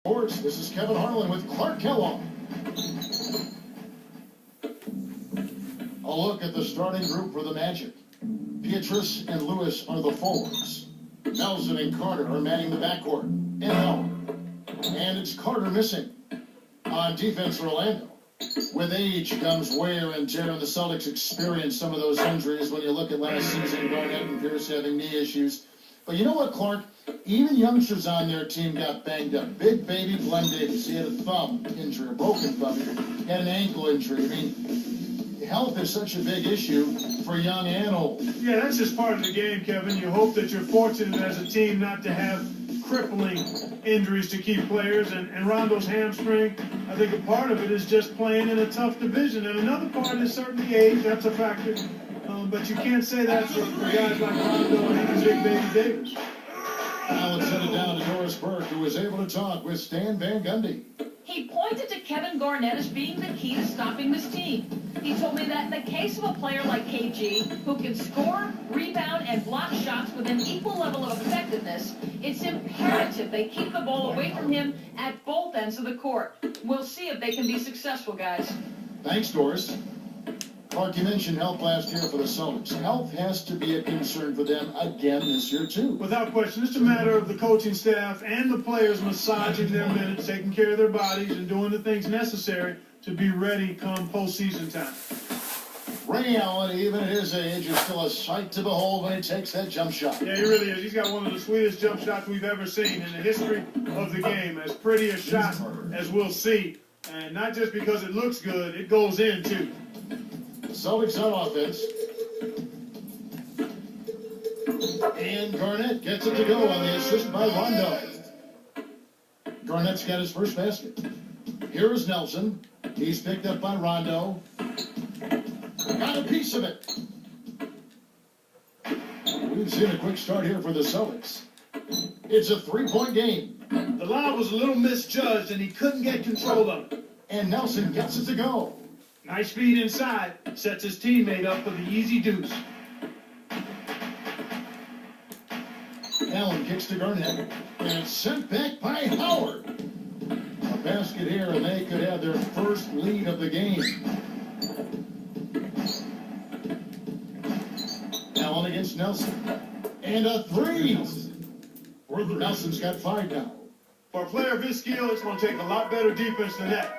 Sports. This is Kevin Harlan with Clark Kellogg. A look at the starting group for the Magic. Pietrus and Lewis are the forwards. Nelson and Carter are manning the backcourt. And it's Carter missing. On defense for Orlando. With age comes wear and tear, and the Celtics experienced some of those injuries when you look at last season, Garnett and Pierce having knee issues. But you know what, Clark? Even youngsters on their team got banged up. Big baby Glenn Davis, he had a thumb injury, a broken thumb. He had an ankle injury. I mean, health is such a big issue for young and old. Yeah, that's just part of the game, Kevin. You hope that you're fortunate as a team not to have crippling injuries to key players. And Rondo's hamstring, I think a part of it is just playing in a tough division. And another part is certainly age. That's a factor. But you can't say that for guys like Rondo and even Big Baby Davis. Now let's send it down to Doris Burke, who was able to talk with Stan Van Gundy. He pointed to Kevin Garnett as being the key to stopping this team. He told me that in the case of a player like KG, who can score, rebound, and block shots with an equal level of effectiveness, it's imperative they keep the ball away from him at both ends of the court. We'll see if they can be successful, guys. Thanks, Doris. Clark, you mentioned health last year for the Celtics. Health has to be a concern for them again this year, too. Without question. It's a matter of the coaching staff and the players massaging their minutes, taking care of their bodies, and doing the things necessary to be ready come postseason time. Ray Allen, even at his age, is still a sight to behold when he takes that jump shot. Yeah, he really is. He's got one of the sweetest jump shots we've ever seen in the history of the game. As pretty a shot as we'll see. And not just because it looks good, it goes in, too. Celtics on offense. And Garnett gets it to go on the assist by Rondo. Garnett's got his first basket. Here is Nelson. He's picked up by Rondo. Got a piece of it. We've seen a quick start here for the Celtics. It's a three-point game. The lob was a little misjudged, and he couldn't get control of it. And Nelson gets it to go. Nice feed inside. Sets his teammate up for the easy deuce. Allen kicks to Garnett. And it's sent back by Howard. A basket here, and they could have their first lead of the game. Allen against Nelson. And a three. Nelson's got 5 now. For a player of his skill, it's going to take a lot better defense than that.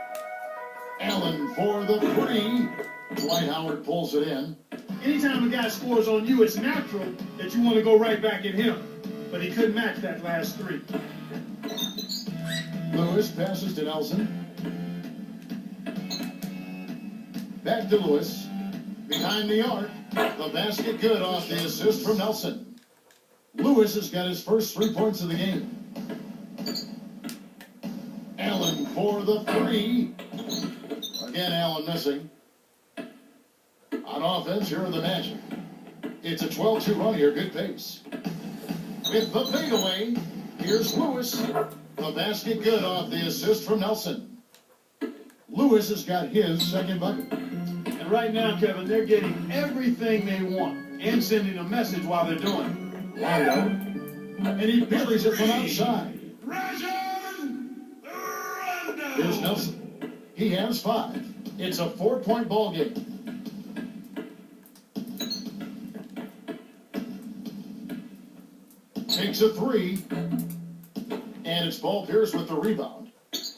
Allen for the three. Dwight Howard pulls it in. Anytime a guy scores on you, it's natural that you want to go right back at him. But he couldn't match that last three. Lewis passes to Nelson. Back to Lewis. Behind the arc. The basket good off the assist from Nelson. Lewis has got his first 3 points of the game. Allen for the three. Again, Allen missing. On offense, here are the Magic. It's a 12-2 run here, good pace. With the fadeaway, here's Lewis. The basket good off the assist from Nelson. Lewis has got his second bucket. And right now, Kevin, they're getting everything they want and sending a message while they're doing it. Rondo. And he parries it from outside. Here's Nelson. He has 5. It's a 4-point ball game. Takes a 3. And it's Paul Pierce with the rebound.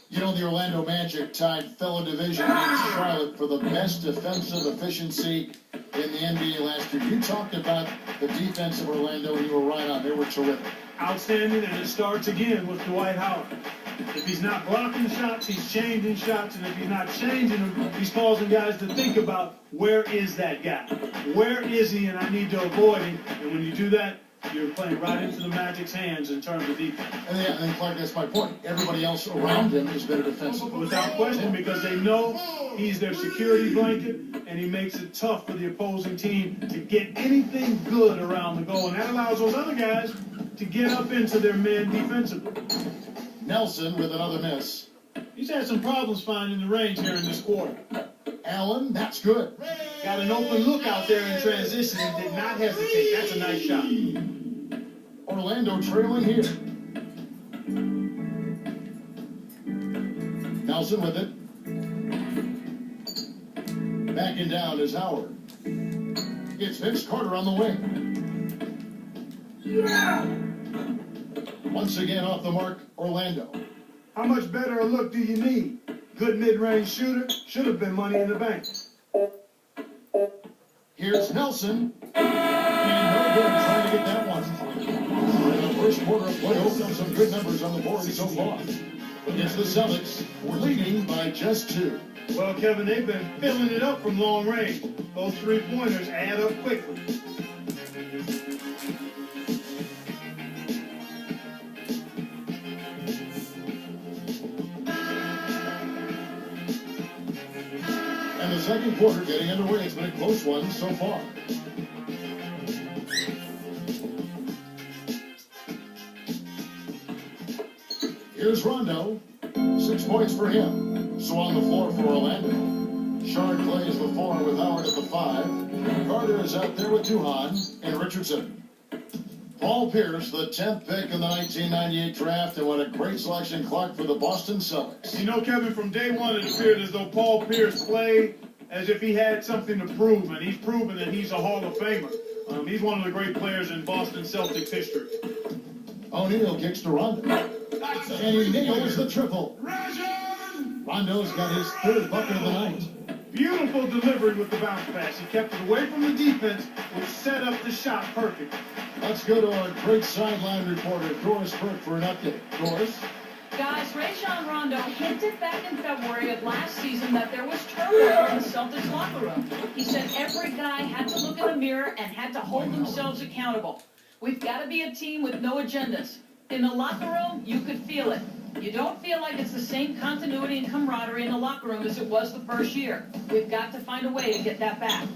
You know, the Orlando Magic tied fellow division against Charlotte for the best defensive efficiency in the NBA last year. You talked about the defense of Orlando, and you were right on. They were terrific. Outstanding, and it starts again with Dwight Howard. If he's not blocking shots, he's changing shots, and if he's not changing them, he's causing guys to think about, where is that guy? Where is he, and I need to avoid him. And when you do that, you're playing right into the Magic's hands in terms of defense. And Clark, that's my point. Everybody else around him is better defensively. Without question, because they know he's their security blanket, and he makes it tough for the opposing team to get anything good around the goal. And that allows those other guys to get up into their men defensively. Nelson with another miss. He's had some problems finding the range here in this quarter. Allen, that's good. Got an open look out there in transition and did not hesitate. That's a nice shot. Orlando trailing here. Nelson with it. Backing down is Howard. It's Vince Carter on the wing. Yeah! Once again off the mark, Orlando. How much better a look do you need? Good mid-range shooter. Should have been money in the bank. Here's Nelson. And no good trying to get that one. In the first quarter of play, Oakland some good numbers on the board so far. Against the Celtics, we're leading by just 2. Well, Kevin, they've been filling it up from long range. Those three-pointers add up quickly. And the second quarter getting underway. It's been a close one so far. Here's Rondo. 6 points for him. So on the floor for Orlando. Shard plays the 4 with Howard at the 5. Carter is out there with Duhan and Richardson. Paul Pierce, the 10th pick in the 1998 draft, and what a great selection, Clark, for the Boston Celtics. You know, Kevin, from day one it appeared as though Paul Pierce played as if he had something to prove, and he's proven that he's a Hall of Famer. He's one of the great players in Boston Celtics history. O'Neal kicks to Rondo. And he nails the triple. Rondo's got his 3rd bucket of the night. Beautiful delivery with the bounce pass. He kept it away from the defense, which set up the shot perfect. Let's go to our great sideline reporter, Doris Burke, for an update. Doris? Guys, Rajon Rondo hinted back in February of last season that there was turmoil in the Celtics locker room. He said every guy had to look in the mirror and had to hold themselves accountable. We've got to be a team with no agendas. In the locker room, you could feel it. You don't feel like it's the same continuity and camaraderie in the locker room as it was the first year. We've got to find a way to get that back.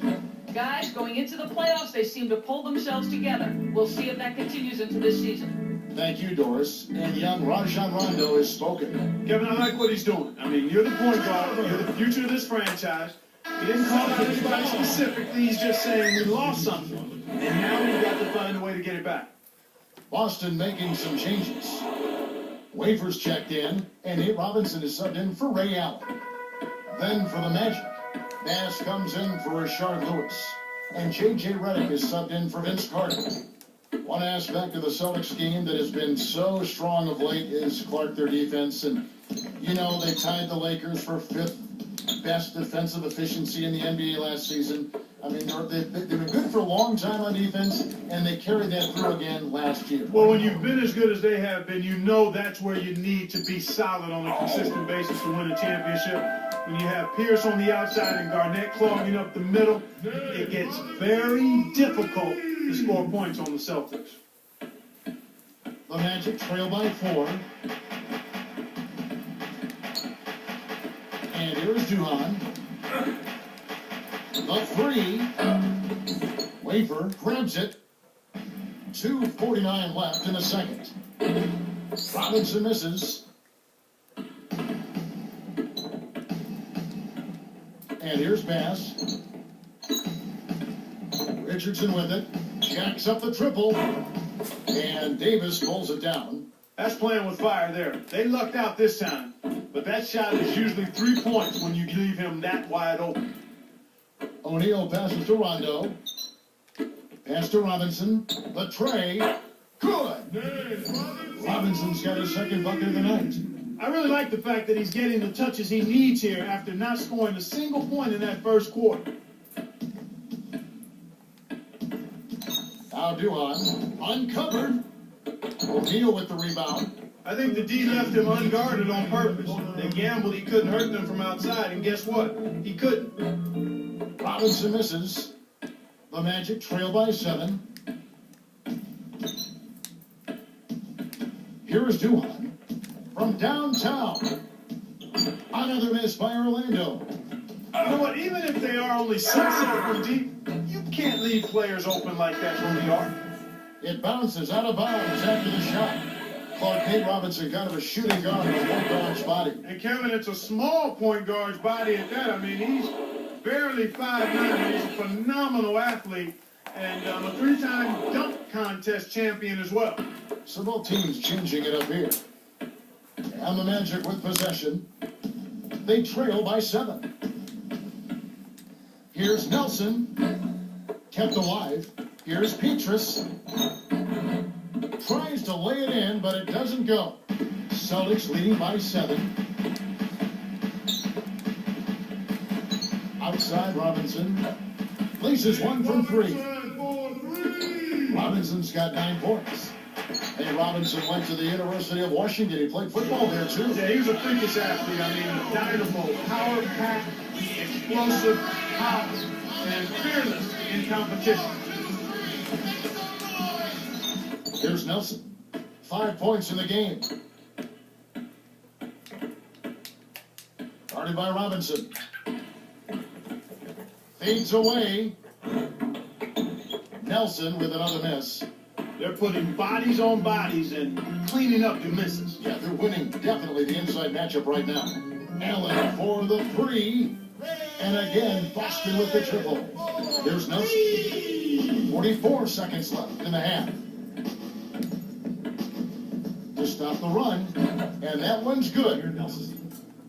Guys, going into the playoffs, they seem to pull themselves together. We'll see if that continues into this season. Thank you, Doris. And young Rajon Rondo has spoken. Kevin, I like what he's doing. I mean, you're the point guard. You're the future of this franchise. He didn't call out anybody specifically. He's just saying we lost something. And now we've got to find a way to get it back. Boston making some changes. Wafers checked in, and Nate Robinson is subbed in for Ray Allen. Then for the Magic, Bass comes in for Rashard Lewis, and J.J. Redick is subbed in for Vince Carter. One aspect of the Celtics game that has been so strong of late is, Clark, their defense. And, you know, they tied the Lakers for 5th best defensive efficiency in the NBA last season. I mean, they've been good for a long time on defense, and they carried that through again last year. Well, when you've been as good as they have been, you know that's where you need to be solid on a consistent basis to win a championship. When you have Pierce on the outside and Garnett clogging up the middle, it gets very difficult to score points on the Celtics. The Magic trail by 4. And here's Duhan. The 3. Wafer grabs it. 2:49 left in the second. Robinson misses. And here's Bass. Richardson with it. Jacks up the triple. And Davis pulls it down. That's playing with fire there. They lucked out this time. But that shot is usually 3 points when you leave him that wide open. O'Neal passes to Rondo. Pass to Robinson. The tray. Good. Robinson's got his 2nd bucket of the night. I really like the fact that he's getting the touches he needs here after not scoring a single point in that first quarter. Now Duhan uncovered. O'Neal with the rebound. I think the D left him unguarded on purpose. They gambled he couldn't hurt them from outside, and guess what? He couldn't. Robinson misses. The Magic trail by 7. Here is Duhan from downtown. Another miss by Orlando. You know what? Even if they are only 6-7 from deep, you can't leave players open like that from the arc. It bounces out of bounds after the shot. Clark, Nate Robinson, kind of a shooting guard with a point guard's body. And Kevin, it's a small point guard's body at that. I mean, he's barely 5'9". He's a phenomenal athlete and a 3-time dunk contest champion as well. So both teams changing it up here. And the Magic with possession. They trail by 7. Here's Nelson. Kept alive. Here's Petrus. Tries to lay it in, but it doesn't go. Celtics leading by 7. Outside Robinson. Laces one from 3. Robinson's got 9 points. Hey, Robinson went to the University of Washington. He played football there, too. Yeah, he was a freakish athlete. I mean, dynamo, power-packed, explosive, hot, and fearless in competition. Here's Nelson. 5 points in the game. Guarded by Robinson. Fades away. Nelson with another miss. They're putting bodies on bodies and cleaning up the misses. Yeah, they're winning definitely the inside matchup right now. Allen for the 3. And again, Boston with the triple. Here's Nelson. 44 seconds left in the half. To stop the run. And that one's good.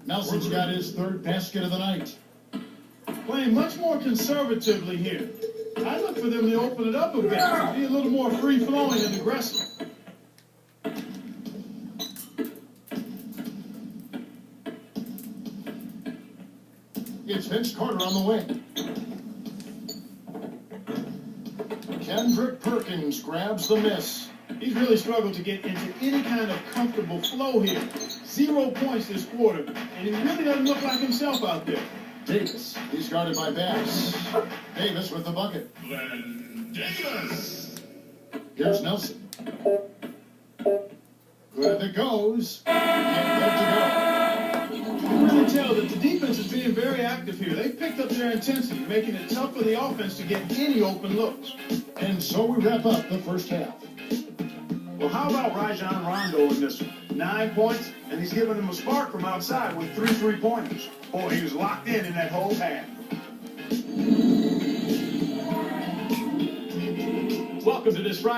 Nelson's got his 3rd basket of the night. Playing much more conservatively here. I look for them to open it up a bit, be a little more free-flowing and aggressive. It's Vince Carter on the wing. Kendrick Perkins grabs the miss. He's really struggled to get into any kind of comfortable flow here. 0 points this quarter, and he really doesn't look like himself out there. Davis, he's guarded by Bass. Davis with the bucket. Glenn Davis. Here's Nelson. Good it goes. And good to You can really tell that the defense is being very active here. They've picked up their intensity, making it tough for the offense to get any open looks. go. And so we wrap up the first half. Well, how about Rajon Rondo in this one? 9 points, and he's giving them a spark from outside with 3 3-pointers. Boy, he was locked in that whole half. Welcome to this Friday.